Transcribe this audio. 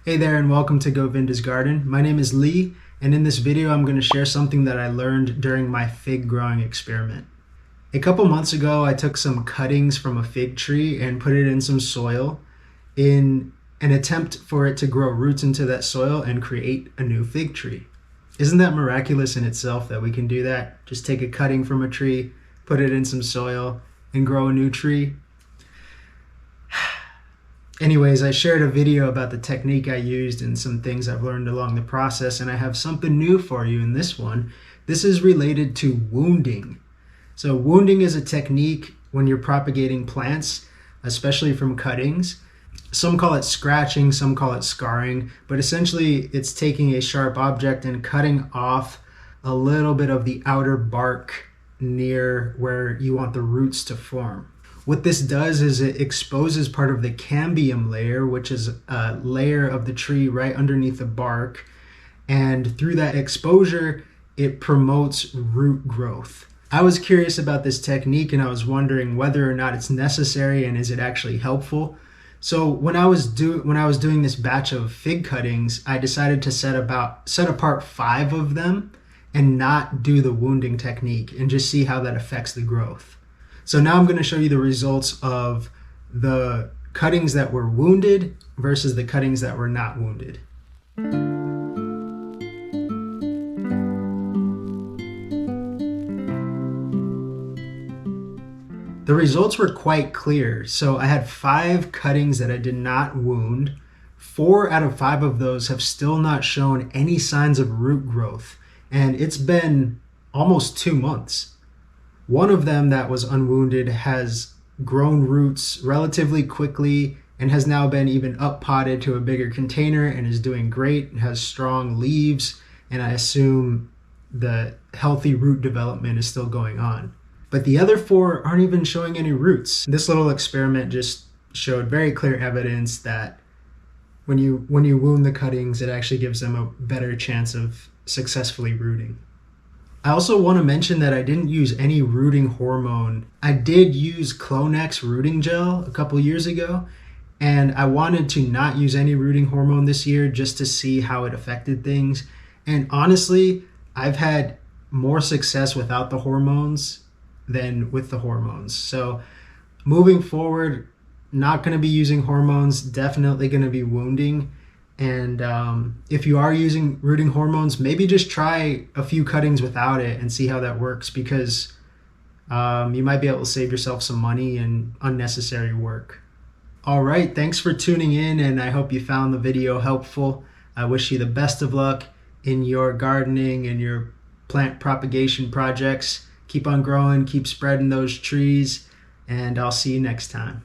Hey there and welcome to Govinda's Garden. My name is Lee, and in this video I'm going to share something that I learned during my fig growing experiment. A couple months ago I took some cuttings from a fig tree and put it in some soil in an attempt for it to grow roots into that soil and create a new fig tree. Isn't that miraculous in itself that we can do that? Just take a cutting from a tree, put it in some soil, and grow a new tree? Anyways, I shared a video about the technique I used and some things I've learned along the process, and I have something new for you in this one. This is related to wounding. So wounding is a technique when you're propagating plants, especially from cuttings. Some call it scratching, some call it scarring, but essentially it's taking a sharp object and cutting off a little bit of the outer bark near where you want the roots to form. What this does is it exposes part of the cambium layer, which is a layer of the tree right underneath the bark. And through that exposure, it promotes root growth. I was curious about this technique and I was wondering whether or not it's necessary and is it actually helpful. So when I was doing this batch of fig cuttings, I decided to set apart 5 of them and not do the wounding technique and just see how that affects the growth. So now I'm going to show you the results of the cuttings that were wounded versus the cuttings that were not wounded. The results were quite clear. So I had 5 cuttings that I did not wound. 4 out of 5 of those have still not shown any signs of root growth. And it's been almost 2 months. One of them that was unwounded has grown roots relatively quickly and has now been even up potted to a bigger container and is doing great. It has strong leaves, and I assume the healthy root development is still going on. But the other 4 aren't even showing any roots. This little experiment just showed very clear evidence that when you wound the cuttings, it actually gives them a better chance of successfully rooting. I also want to mention that I didn't use any rooting hormone. I did use Clonex rooting gel a couple years ago, and I wanted to not use any rooting hormone this year just to see how it affected things. And honestly, I've had more success without the hormones than with the hormones. So moving forward, not going to be using hormones, definitely going to be wounding. And if you are using rooting hormones, maybe just try a few cuttings without it and see how that works, because you might be able to save yourself some money and unnecessary work. All right, thanks for tuning in, and I hope you found the video helpful. I wish you the best of luck in your gardening and your plant propagation projects. Keep on growing, keep spreading those trees, and I'll see you next time.